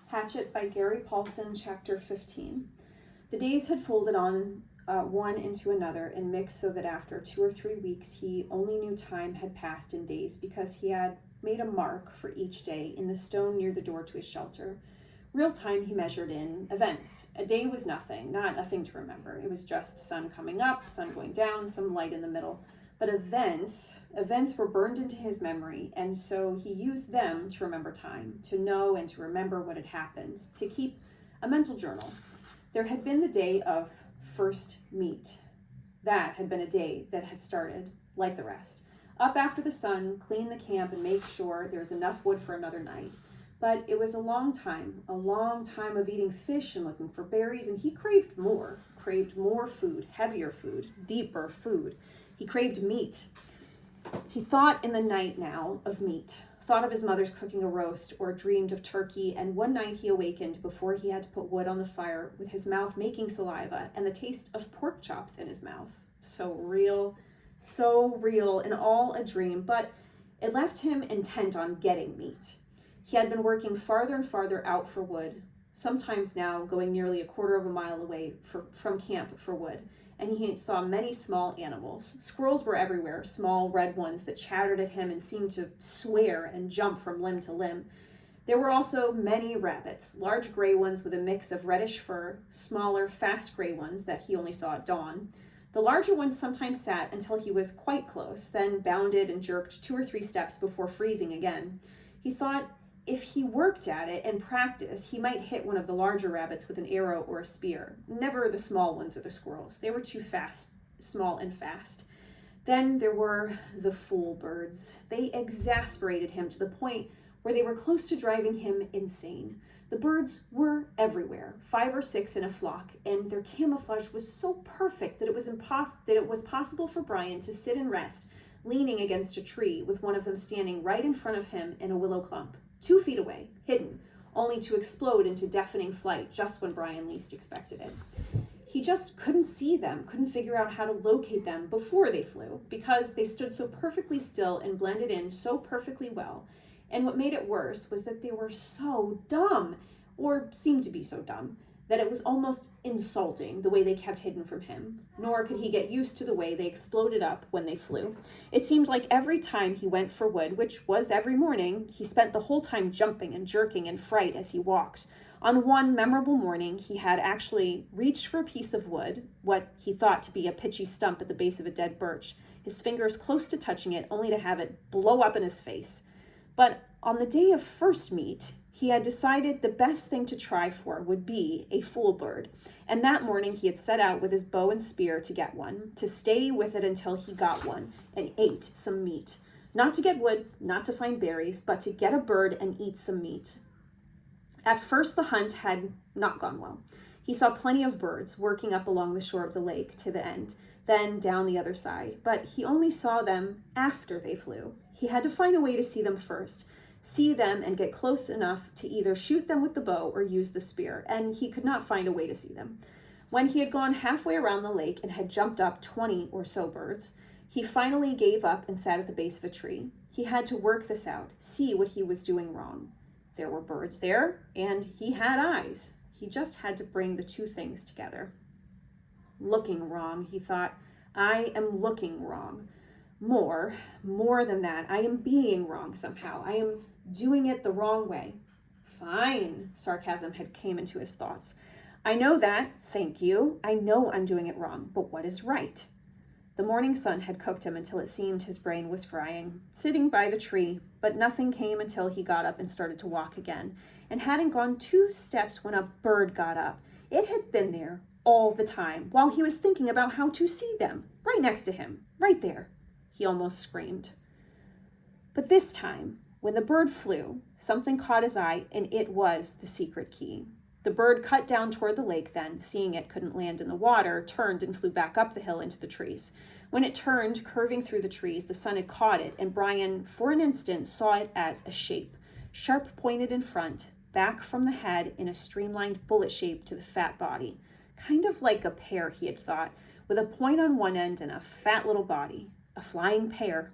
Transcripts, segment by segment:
Hatchet by Paulsen, Chapter 15. The days had folded on one into another and mixed so that after 2 or 3 weeks he only knew time had passed in days because he had made a mark for each day in the stone near the door to his shelter. Real time he measured in events. A day was nothing, not a thing to remember. It was just sun coming up, sun going down, some light in the middle. But events were burned into his memory, and so he used them to remember time, to know and to remember what had happened, to keep a mental journal. There had been the day of first meet. That had been a day that had started, like the rest. Up after the sun, clean the camp and make sure there's enough wood for another night. But it was a long time of eating fish and looking for berries, and he craved more food, heavier food, deeper food. He craved meat. He thought in the night now of meat, thought of his mother's cooking a roast or dreamed of turkey, and one night he awakened before he had to put wood on the fire with his mouth making saliva and the taste of pork chops in his mouth. So real, and all a dream, but it left him intent on getting meat. He had been working farther and farther out for wood, sometimes now going nearly a quarter of a mile away from camp for wood, and he saw many small animals. Squirrels were everywhere, small red ones that chattered at him and seemed to swear and jump from limb to limb. There were also many rabbits, large gray ones with a mix of reddish fur, smaller, fast gray ones that he only saw at dawn. The larger ones sometimes sat until he was quite close, then bounded and jerked 2 or 3 steps before freezing again. He thought if he worked at it and practiced, he might hit one of the larger rabbits with an arrow or a spear. Never the small ones or the squirrels. They were too small and fast. Then there were the fool birds. They exasperated him to the point where they were close to driving him insane. The birds were everywhere, 5 or 6 in a flock, and their camouflage was so perfect that it was possible for Brian to sit and rest, leaning against a tree with one of them standing right in front of him in a willow clump. 2 feet away, hidden, only to explode into deafening flight just when Brian least expected it. He just couldn't see them, couldn't figure out how to locate them before they flew, because they stood so perfectly still and blended in so perfectly well. And what made it worse was that they were so dumb, or seemed to be so dumb, that it was almost insulting the way they kept hidden from him. Nor could he get used to the way they exploded up when they flew. It seemed like every time he went for wood, which was every morning, he spent the whole time jumping and jerking in fright as he walked. On one memorable morning, he had actually reached for a piece of wood, what he thought to be a pitchy stump at the base of a dead birch, his fingers close to touching it, only to have it blow up in his face. But on the day of first meet, he had decided the best thing to try for would be a fool bird, and that morning he had set out with his bow and spear to get one, to stay with it until he got one and ate some meat. Not to get wood, not to find berries, but to get a bird and eat some meat. At first the hunt had not gone well. He saw plenty of birds working up along the shore of the lake to the end, then down the other side, but he only saw them after they flew. He had to find a way to see them first, see them and get close enough to either shoot them with the bow or use the spear, and he could not find a way to see them. When he had gone halfway around the lake and had jumped up 20 or so birds, he finally gave up and sat at the base of a tree. He had to work this out, see what he was doing wrong. There were birds there, and he had eyes. He just had to bring the 2 things together. Looking wrong, he thought. I am looking wrong. More than that, I am being wrong somehow. I am doing it the wrong way. Fine, sarcasm had came into his thoughts. I know that, thank you. I know I'm doing it wrong, but what is right? The morning sun had cooked him until it seemed his brain was frying, sitting by the tree, but nothing came until he got up and started to walk again, and hadn't gone 2 steps when a bird got up. It had been there all the time, while he was thinking about how to see them, right next to him, right there. He almost screamed. But this time, when the bird flew, something caught his eye, and it was the secret key. The bird cut down toward the lake then, seeing it couldn't land in the water, turned and flew back up the hill into the trees. When it turned, curving through the trees, the sun had caught it, and Brian, for an instant, saw it as a shape, sharp pointed in front, back from the head in a streamlined bullet shape to the fat body. Kind of like a pear, he had thought, with a point on one end and a fat little body. A flying pear.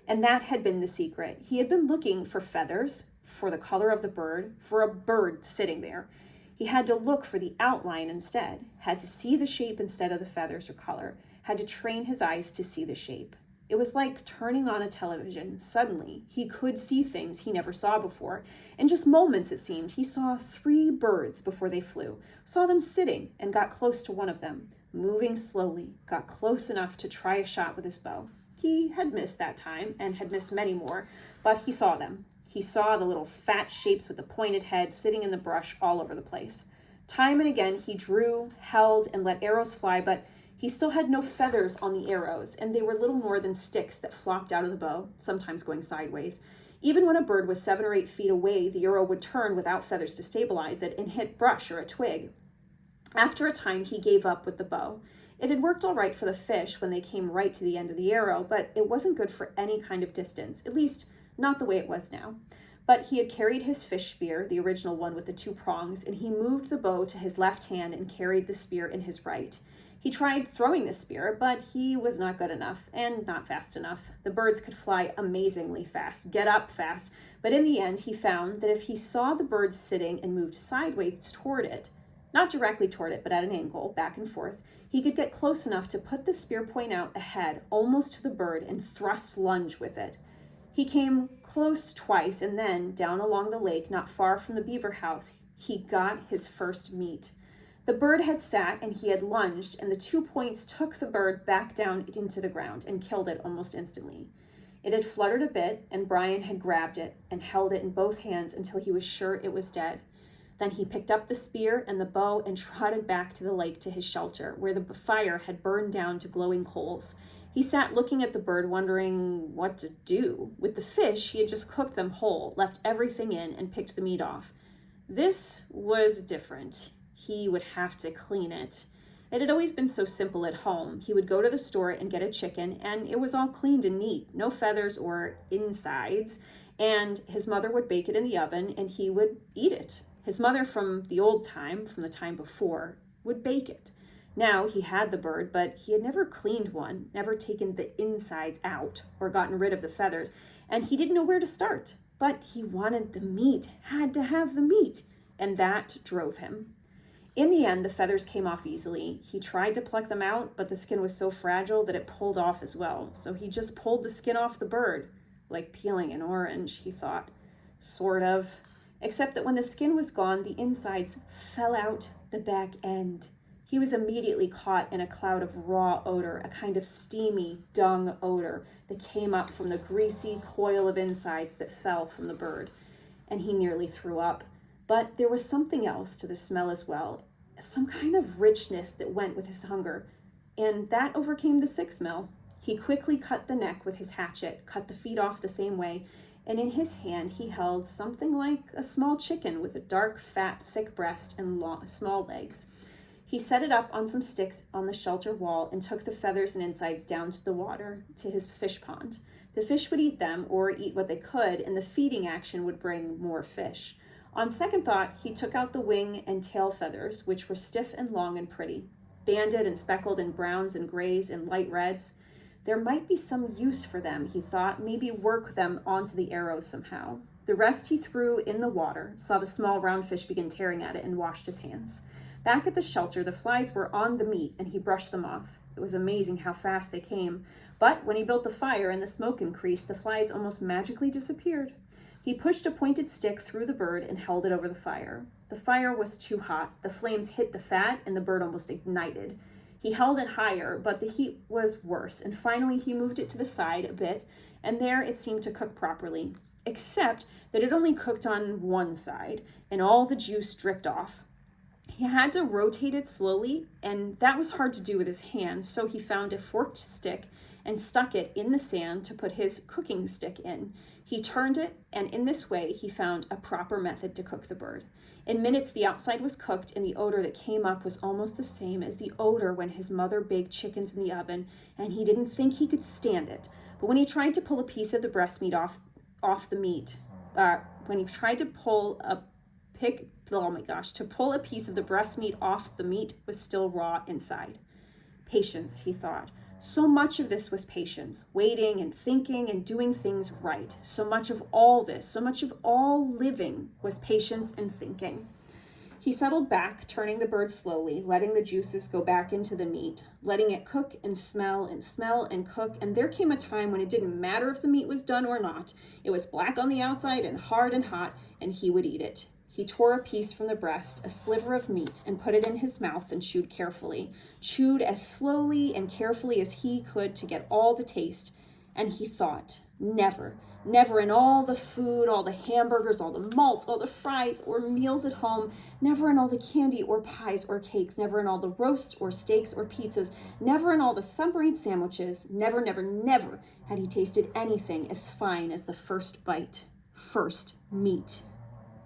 And that had been the secret. He had been looking for feathers, for the color of the bird, for a bird sitting there. He had to look for the outline instead, had to see the shape instead of the feathers or color, had to train his eyes to see the shape. It was like turning on a television. Suddenly, he could see things he never saw before. In just moments, it seemed, he saw 3 birds before they flew, saw them sitting, and got close to one of them, moving slowly, got close enough to try a shot with his bow. He had missed that time, and had missed many more, but he saw them. He saw the little fat shapes with the pointed heads sitting in the brush all over the place. Time and again, he drew, held, and let arrows fly, but he still had no feathers on the arrows, and they were little more than sticks that flopped out of the bow, sometimes going sideways. Even when a bird was 7 or 8 feet away, the arrow would turn without feathers to stabilize it and hit brush or a twig. After a time, he gave up with the bow. It had worked all right for the fish when they came right to the end of the arrow, but it wasn't good for any kind of distance, at least not the way it was now. But he had carried his fish spear, the original one with the 2 prongs, and he moved the bow to his left hand and carried the spear in his right. He tried throwing the spear, but he was not good enough and not fast enough. The birds could fly amazingly fast, get up fast, but in the end he found that if he saw the bird sitting and moved sideways toward it, not directly toward it, but at an angle, back and forth, he could get close enough to put the spear point out ahead, almost to the bird, and thrust lunge with it. He came close twice, and then, down along the lake, not far from the beaver house, he got his first meat. The bird had sat and he had lunged, and the 2 points took the bird back down into the ground and killed it almost instantly. It had fluttered a bit, and Brian had grabbed it and held it in both hands until he was sure it was dead. Then he picked up the spear and the bow and trotted back to the lake to his shelter, where the fire had burned down to glowing coals. He sat looking at the bird, wondering what to do. With the fish, he had just cooked them whole, left everything in, and picked the meat off. This was different. He would have to clean it. It had always been so simple at home. He would go to the store and get a chicken, and it was all cleaned and neat, no feathers or insides, and his mother would bake it in the oven, and he would eat it. His mother from the time before, would bake it. Now he had the bird, but he had never cleaned one, never taken the insides out or gotten rid of the feathers, and he didn't know where to start. But he wanted the meat, had to have the meat, and that drove him. In the end, the feathers came off easily. He tried to pluck them out, but the skin was so fragile that it pulled off as well. So he just pulled the skin off the bird, like peeling an orange, he thought. Sort of. Except that when the skin was gone, the insides fell out the back end. He was immediately caught in a cloud of raw odor, a kind of steamy dung odor that came up from the greasy coil of insides that fell from the bird. And he nearly threw up. But there was something else to the smell as well, some kind of richness that went with his hunger, and that overcame the sick smell. He quickly cut the neck with his hatchet, cut the feet off the same way, and in his hand he held something like a small chicken with a dark, fat, thick breast and small legs. He set it up on some sticks on the shelter wall and took the feathers and insides down to the water, to his fish pond. The fish would eat them, or eat what they could, and the feeding action would bring more fish. On second thought, he took out the wing and tail feathers, which were stiff and long and pretty, banded and speckled in browns and grays and light reds. There might be some use for them, he thought, maybe work them onto the arrows somehow. The rest he threw in the water, saw the small round fish begin tearing at it, and washed his hands. Back at the shelter, the flies were on the meat, and he brushed them off. It was amazing how fast they came. But when he built the fire and the smoke increased, the flies almost magically disappeared. He pushed a pointed stick through the bird and held it over the fire. The fire was too hot. The flames hit the fat, and the bird almost ignited. He held it higher, but the heat was worse, and finally he moved it to the side a bit, and there it seemed to cook properly, except that it only cooked on one side, and all the juice dripped off. He had to rotate it slowly, and that was hard to do with his hands, so he found a forked stick and stuck it in the sand to put his cooking stick in. He turned it, and in this way he found a proper method to cook the bird. In minutes, the outside was cooked, and the odor that came up was almost the same as the odor when his mother baked chickens in the oven, and he didn't think he could stand it. But when he tried to pull a piece of the breast meat off the meat, to pull a piece of the breast meat off the meat was still raw inside. Patience, he thought. So much of this was patience, waiting and thinking and doing things right. So much of all this, so much of all living was patience and thinking. He settled back, turning the bird slowly, letting the juices go back into the meat, letting it cook and smell and cook. And there came a time when it didn't matter if the meat was done or not. It was black on the outside and hard and hot, and he would eat it. He tore a piece from the breast, a sliver of meat, and put it in his mouth and chewed carefully, chewed as slowly and carefully as he could to get all the taste. And he thought, never in all the food, all the hamburgers, all the malts, all the fries or meals at home, never in all the candy or pies or cakes, never in all the roasts or steaks or pizzas, never in all the submarine sandwiches, never had he tasted anything as fine as the first bite, first meat.